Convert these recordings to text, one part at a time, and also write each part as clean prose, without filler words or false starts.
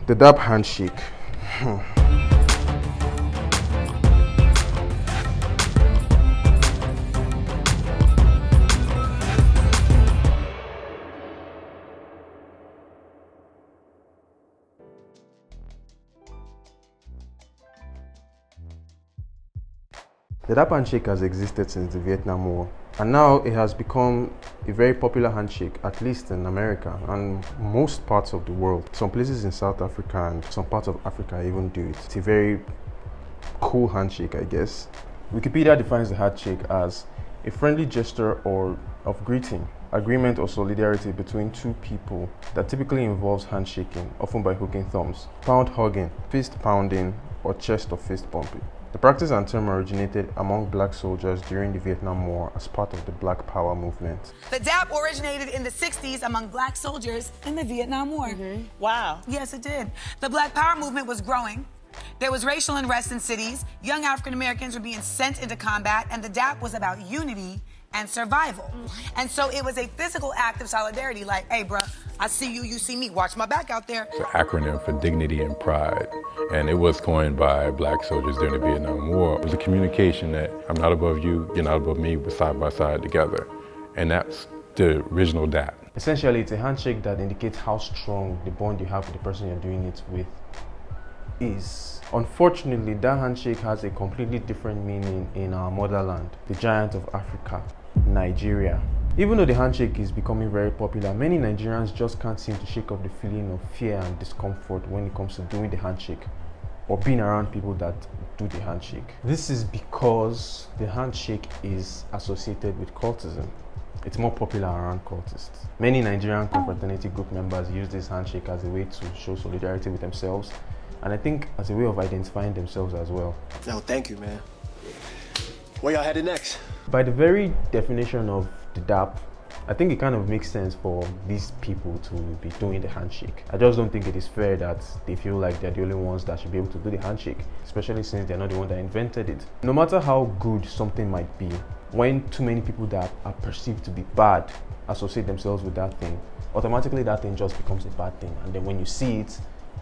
The Dap Handshake. The Dap Handshake has existed since the Vietnam War, and now it has become a very popular handshake, at least in America and most parts of the world. Some places in South Africa and some parts of Africa even do it. It's a very cool handshake, I guess. Wikipedia defines the handshake as a friendly gesture or of greeting, agreement or solidarity between two people that typically involves handshaking, often by hooking thumbs, pound hugging, fist pounding, or chest or fist bumping. The practice and term originated among black soldiers during the Vietnam War as part of the Black Power movement. The Dap originated in the 60s among black soldiers in the Vietnam War. Wow. Yes, it did. The Black Power movement was growing. There was racial unrest in cities. Young African Americans were being sent into combat, and the Dap was about unity and survival. And so it was a physical act of solidarity, like, hey, bruh, I see you, you see me, watch my back out there. It's an acronym for dignity and pride, and it was coined by black soldiers during the Vietnam War. It was a communication that I'm not above you, you're not above me, we're side by side together. And that's the original Dap. Essentially, it's a handshake that indicates how strong the bond you have with the person you're doing it with is. Unfortunately, that handshake has a completely different meaning in our motherland, the giant of Africa, Nigeria. Even though the handshake is becoming very popular, many Nigerians just can't seem to shake off the feeling of fear and discomfort when it comes to doing the handshake or being around people that do the handshake. This is because the handshake is associated with cultism. It's more popular around cultists. Many Nigerian confraternity group members use this handshake as a way to show solidarity with themselves, and I think as a way of identifying themselves as well. No, thank you, man. Where y'all headed next? By the very definition of the Dap, I think it kind of makes sense for these people to be doing the handshake. I just don't think it is fair that they feel like they're the only ones that should be able to do the handshake, especially since they're not the one that invented it. No matter how good something might be, when too many people that are perceived to be bad associate themselves with that thing, automatically that thing just becomes a bad thing. And then when you see it,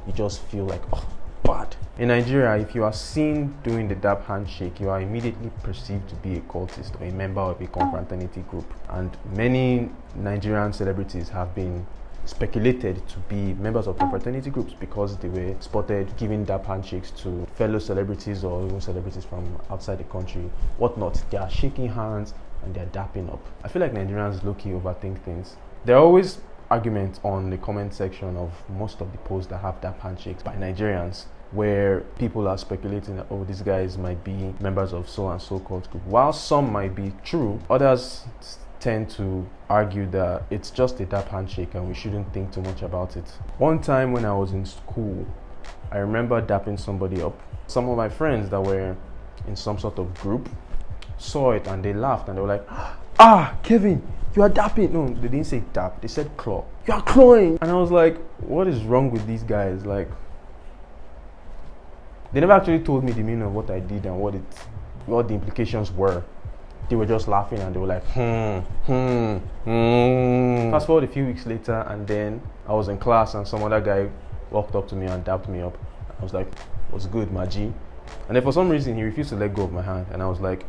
you just feel like, oh, bad. In Nigeria, if you are seen doing the Dap handshake, you are immediately perceived to be a cultist or a member of a confraternity group. And many Nigerian celebrities have been speculated to be members of confraternity groups because they were spotted giving Dap handshakes to fellow celebrities or even celebrities from outside the country, whatnot. They are shaking hands and they are dapping up. I feel like Nigerians low-key overthink things. There are always arguments on the comment section of most of the posts that have Dap handshakes by Nigerians, where people are speculating that, oh, these guys might be members of so and so called group. While some might be true, others tend to argue that it's just a Dap handshake and we shouldn't think too much about it. One time when I was in school, I remember dapping somebody up. Some of my friends that were in some sort of group saw it and they laughed and they were like, ah, Kevin, you are dapping. No, they didn't say dap, they said claw. You are clawing. And I was like, what is wrong with these guys? Like, they never actually told me the meaning of what I did and what the implications were. They were just laughing and they were like, Fast forward a few weeks later, and then I was in class and some other guy walked up to me and dapped me up. I was like, what's good, my G? And then for some reason, he refused to let go of my hand. And I was like,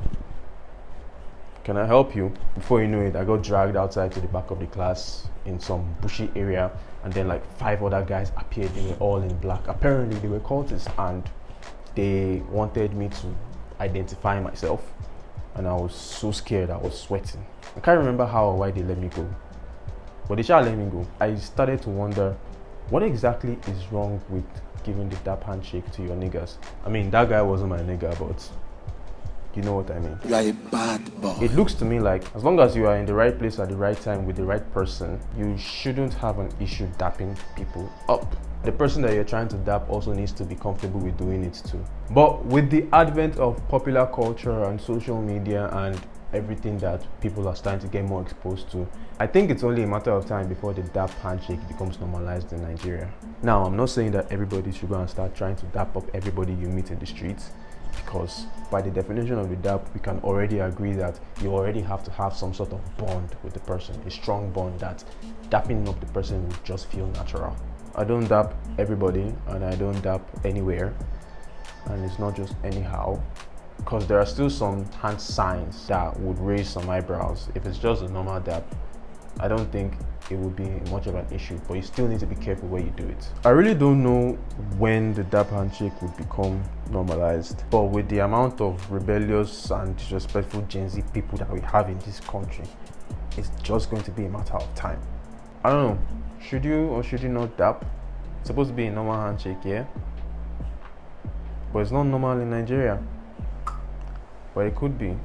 can I help you? Before you know it, I got dragged outside to the back of the class in some bushy area. And then like 5 other guys appeared. They were all in black. Apparently, they were cultists and they wanted me to identify myself. And I was so scared, I was sweating. I can't remember how or why they let me go, but they shall let me go. I started to wonder, what exactly is wrong with giving the Dap handshake to your niggas? I mean, that guy wasn't my nigga, but you know what I mean. You are a bad boy. It looks to me like as long as you are in the right place at the right time with the right person, you shouldn't have an issue dapping people up. The person that you're trying to dap also needs to be comfortable with doing it too. But with the advent of popular culture and social media and everything that people are starting to get more exposed to, I think it's only a matter of time before the Dap handshake becomes normalized in Nigeria. Now, I'm not saying that everybody should go and start trying to dap up everybody you meet in the streets, because by the definition of the Dap, we can already agree that you already have to have some sort of bond with the person, a strong bond that dapping up the person will just feel natural. I don't dap everybody, and I don't dap anywhere, and it's not just anyhow, because there are still some hand signs that would raise some eyebrows. If it's just a normal dap, I don't think it would be much of an issue, but you still need to be careful where you do it. I really don't know when the dap handshake would become normalized, but with the amount of rebellious and disrespectful Gen Z people that we have in this country, it's just going to be a matter of time. I don't know, should you or should you not dap? It's supposed to be a normal handshake, yeah? But it's not normal in Nigeria. But it could be.